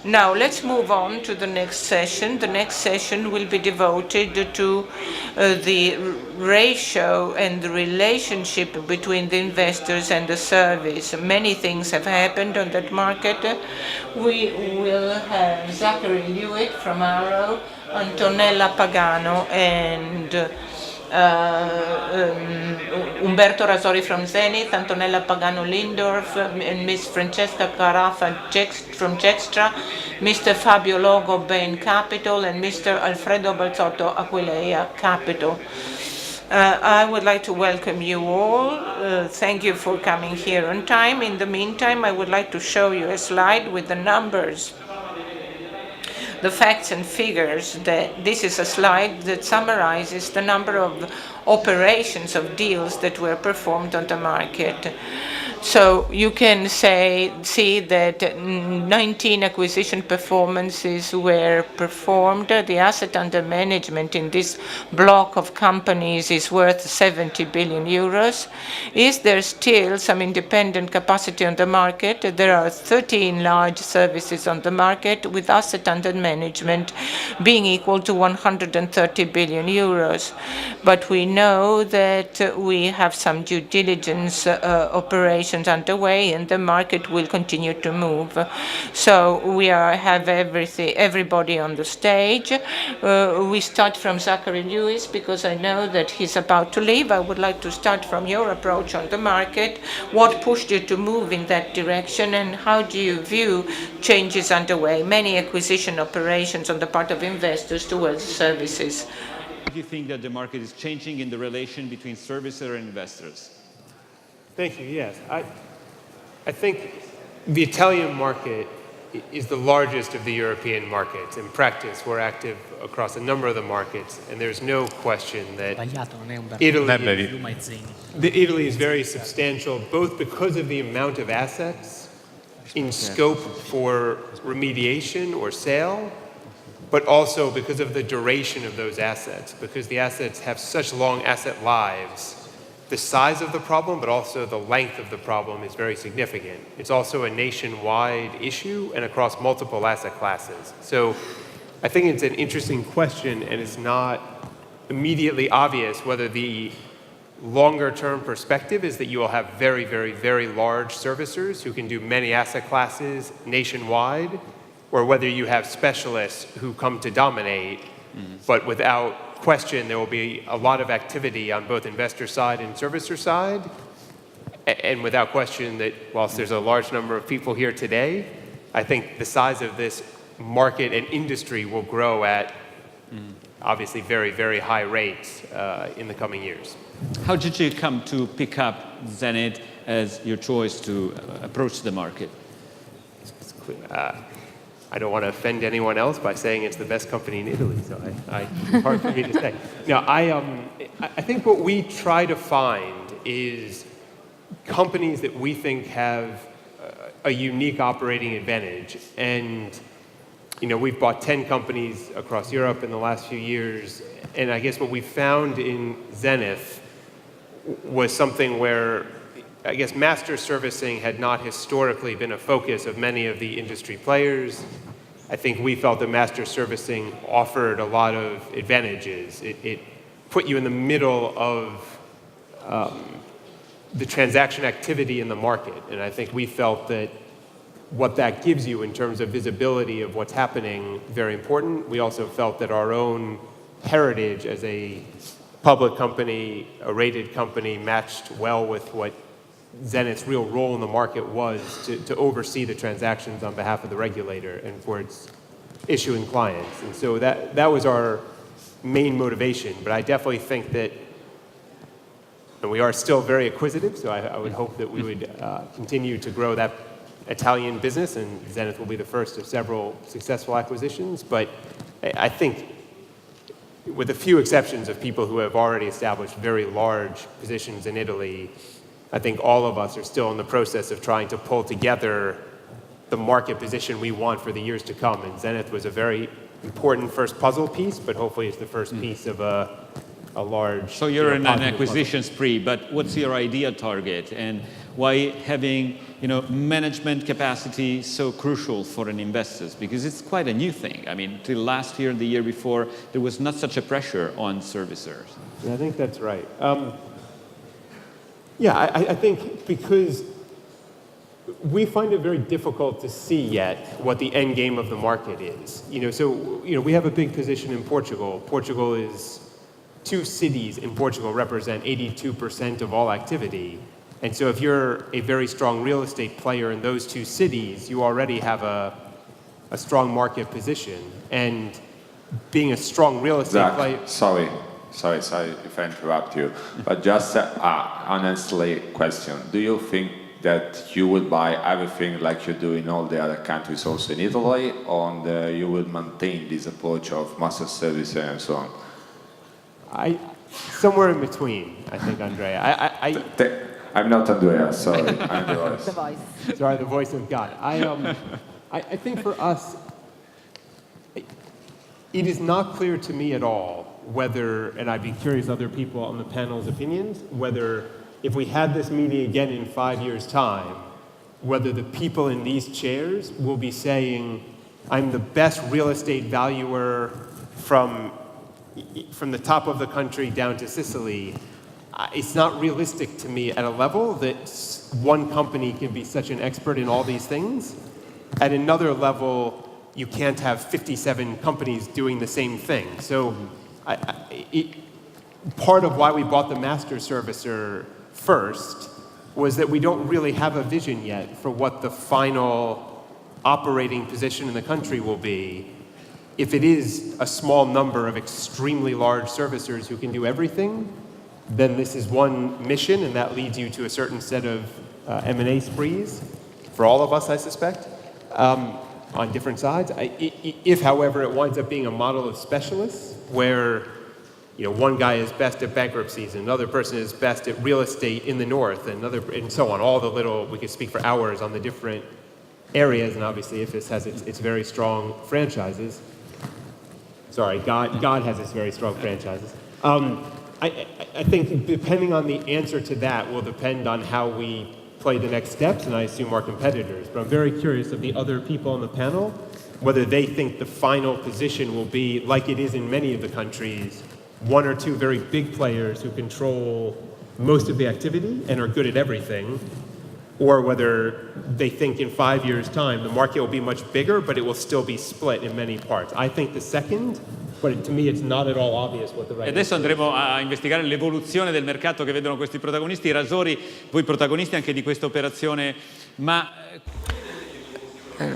Now, let's move on to the next session. The next session will be devoted to the ratio and the relationship between the investors and the service. Many things have happened on that market. We will have Zachary Lewy from Arrow, Antonella Pagano, and Umberto Rasori from Zenith, Antonella Pagano Lindorff, and Miss Francesca Carafa from Gexta, Mr. Fabio Logo Bain Capital, and Mr. Alfredo Balzotti Aquileia Capital. I would like to welcome you all. Thank you for coming here on time. In the meantime, I would like to show you a slide with the numbers, the facts and figures. This is a slide that summarizes the number of operations of deals that were performed on the market. So you can see that 19 acquisition performances were performed. The asset under management in this block of companies is worth 70 billion euros. Is there still some independent capacity on the market? There are 13 large services on the market with asset under management being equal to 130 billion euros. But we know that we have some due diligence operations underway, and the market will continue to move. So we have everybody on the stage. We start from Zachary Lewis because I know that he's about to leave. I would like to start from your approach on the market. What pushed you to move in that direction, and how do you view changes underway, many acquisition operations on the part of investors towards services? Do you think that the market is changing in the relation between servicer and investors? Thank you. Yes. I think the Italian market is the largest of the European markets. In practice, we're active across a number of the markets, and there's no question that Italy is very substantial, both because of the amount of assets in scope for remediation or sale, but also because of the duration of those assets, because the assets have such long asset lives. The size of the problem, but also the length of the problem is very significant. It's also a nationwide issue and across multiple asset classes. So I think it's an interesting question, and it's not immediately obvious whether the longer term perspective is that you will have very, very, very large servicers who can do many asset classes nationwide, or whether you have specialists who come to dominate, but without question, there will be a lot of activity on both investor side and servicer side. And without question that whilst there's a large number of people here today, I think the size of this market and industry will grow at obviously very, very high rates in the coming years. How did you come to pick up Zenith as your choice to approach the market? I don't want to offend anyone else by saying it's the best company in Italy, so it's hard for me to say. No, I think what we try to find is companies that we think have a unique operating advantage. And, we've bought 10 companies across Europe in the last few years, and I guess what we found in Zenith was something where I guess master servicing had not historically been a focus of many of the industry players. I think we felt that master servicing offered a lot of advantages. It put you in the middle of the transaction activity in the market. And I think we felt that what that gives you in terms of visibility of what's happening, very important. We also felt that our own heritage as a public company, a rated company, matched well with what Zenith's real role in the market was to oversee the transactions on behalf of the regulator and for its issuing clients. And so that was our main motivation. But I definitely think that, and we are still very acquisitive, so I would hope that we would continue to grow that Italian business, and Zenith will be the first of several successful acquisitions. But I think, with a few exceptions of people who have already established very large positions in Italy, I think all of us are still in the process of trying to pull together the market position we want for the years to come. And Zenith was a very important first puzzle piece, but hopefully it's the first piece of a large... So you're in an acquisition spree, but what's your idea target? And why having management capacity so crucial for an investors? Because it's quite a new thing. I mean, till last year, the year before, there was not such a pressure on servicers. Yeah, I think that's right. I think because we find it very difficult to see yet what the end game of the market is. We have a big position in Portugal. Portugal is 2 cities in Portugal represent 82% of all activity. And so if you're a very strong real estate player in those 2 cities, you already have a strong market position. And being a strong real estate player... Sorry if I interrupt you, but just honestly question, do you think that you will buy everything like you do in all the other countries also in Italy, or you will maintain this approach of master service and so on? Somewhere in between, I think, Andrea. I'm not Andrea, sorry, I'm the voice. The voice. Sorry, the voice of God. I think for us, it is not clear to me at all whether, and I'd be curious other people on the panel's opinions, whether if we had this meeting again in 5 years' time, whether the people in these chairs will be saying, I'm the best real estate valuer from the top of the country down to Sicily. It's not realistic to me at a level that one company can be such an expert in all these things. At another level, you can't have 57 companies doing the same thing. So part of why we bought the master servicer first was that we don't really have a vision yet for what the final operating position in the country will be. If it is a small number of extremely large servicers who can do everything, then this is one mission, and that leads you to a certain set of M&A sprees, for all of us, I suspect, on different sides. If, however, it winds up being a model of specialists, where one guy is best at bankruptcies, and another person is best at real estate in the north, and so on, all the little, we could speak for hours on the different areas, and obviously Ifis has its very strong franchises. Sorry, God has its very strong franchises. I think depending on the answer to that will depend on how we play the next steps, and I assume our competitors. But I'm very curious of the other people on the panel, whether they think the final position will be, like it is in many of the countries, 1 or 2 very big players who control most of the activity and are good at everything, or whether they think in 5 years' time the market will be much bigger, but it will still be split in many parts. I think the second, but to me it's not at all obvious what the right. E adesso andremo a investigare l'evoluzione del mercato che vedono questi protagonisti. Rasori, voi protagonisti anche di questa operazione, ma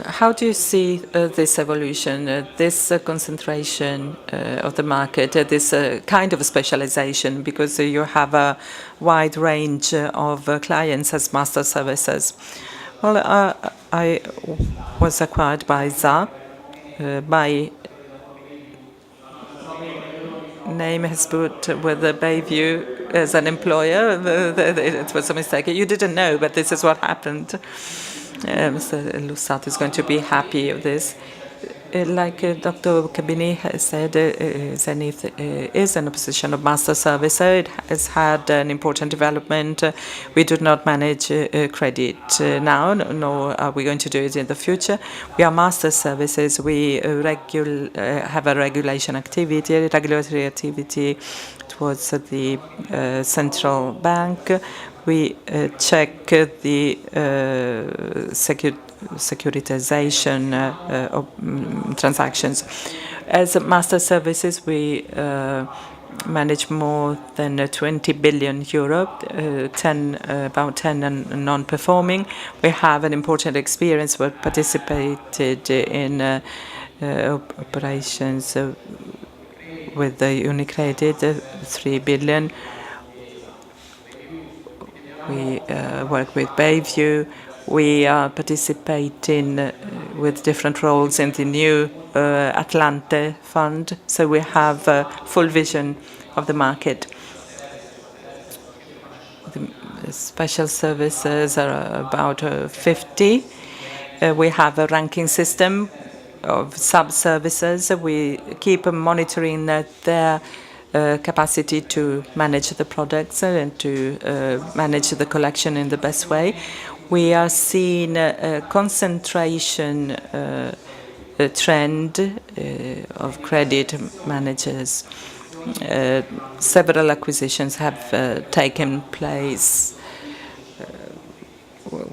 how do you see this evolution, this concentration of the market, this kind of specialization, because you have a wide range of clients as master services? Well, I was acquired by ZA. My name has put with the Bayview as an employer. It was a mistake. You didn't know, but this is what happened. Mr. Lussato is going to be happy of this. Like Dr. Cabini has said, Zenith is in a position of master servicer. It has had an important development. We do not manage credit now, nor are we going to do it in the future. We are master services. We have a regulatory activity towards the central bank. We check the securitization of transactions. As master services, we manage more than 20 billion euro, about 10 non-performing. We have an important experience. We participated in operations with the UniCredit, 3 billion. We work with Bayview. We are participating with different roles in the new Atlante fund, so we have a full vision of the market. The special services are about 50. We have a ranking system of sub-services. We keep monitoring their capacity to manage the products and to manage the collection in the best way. We are seeing a concentration trend of credit managers. Several acquisitions have taken place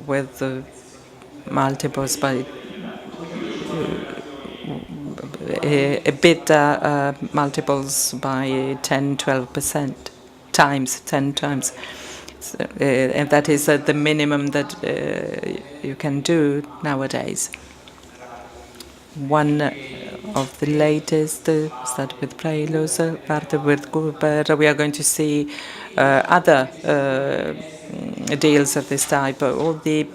with multiples by EBITDA multiples by 10-12% times, 10 times. So, and that is the minimum that you can do nowadays. One of the latest started with Prelos, started with Cooper. We are going to see other deals of this type. All the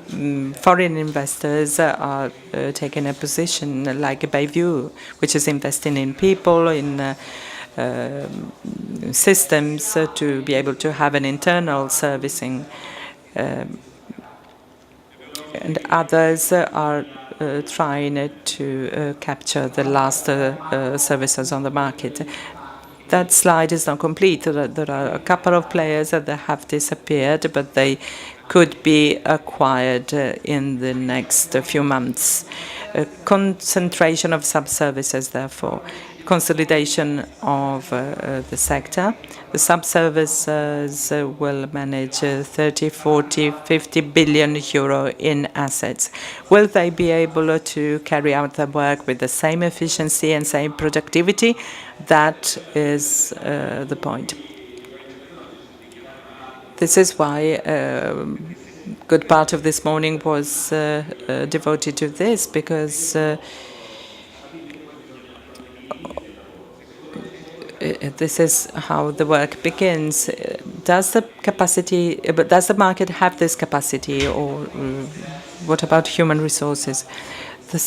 foreign investors are taking a position like Bayview, which is investing in people, in systems to be able to have an internal servicing. And others are trying to capture the last services on the market. That slide is not complete. There are a couple of players that have disappeared, but they could be acquired in the next few months. A concentration of sub-services, therefore. Consolidation of the sector. The sub-services will manage 30, 40, 50 billion euro in assets. Will they be able to carry out their work with the same efficiency and same productivity? That is the point. This is why a good part of this morning was devoted to this, because this is how the work begins. Does the market have this capacity, or what about human resources? The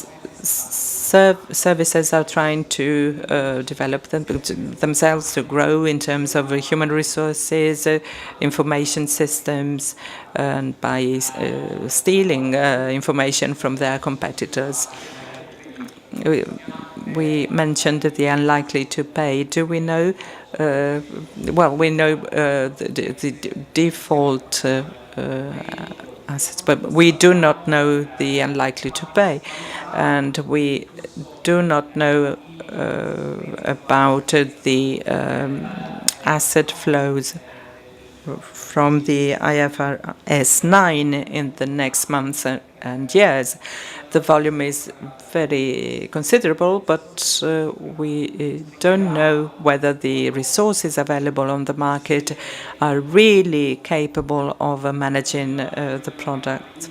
services are trying to develop themselves, to grow in terms of human resources, information systems, and by stealing information from their competitors. We mentioned the unlikely to pay. Do we know? Well, we know the default assets, but we do not know the unlikely to pay, and we do not know about the asset flows from the IFRS 9 in the next months and years. The volume is very considerable, but we don't know whether the resources available on the market are really capable of managing the product.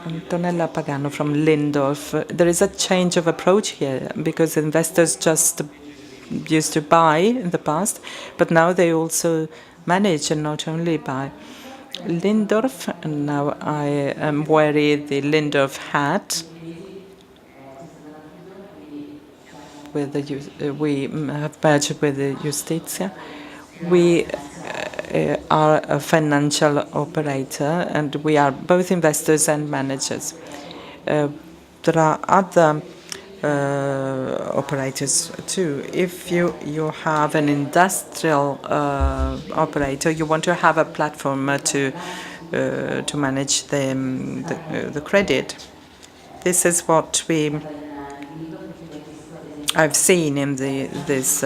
Antonella Pagano from Lindorff. There is a change of approach here, because investors just used to buy in the past, but now they also manage and not only buy. Lindorff, and now I am wearing the Lindorff hat. We have merged with the Justitia. We are a financial operator, and we are both investors and managers. There are other operators too. If you have an industrial operator, you want to have a platform to manage the credit. This is what I've seen in this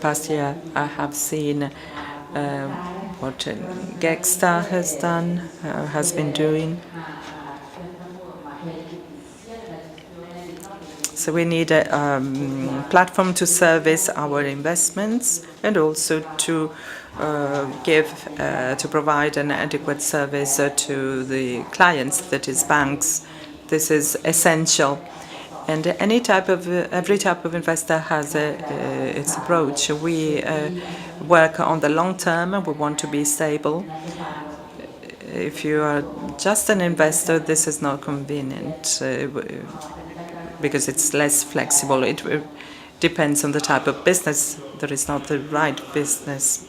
past year. I have seen what Gexta has done, has been doing. So we need a platform to service our investments, and also to provide an adequate service to the clients, that is banks. This is essential. And every type of investor has its approach. We work on the long term, and we want to be stable. If you are just an investor, this is not convenient, because it's less flexible. It depends on the type of business. There is not the right business.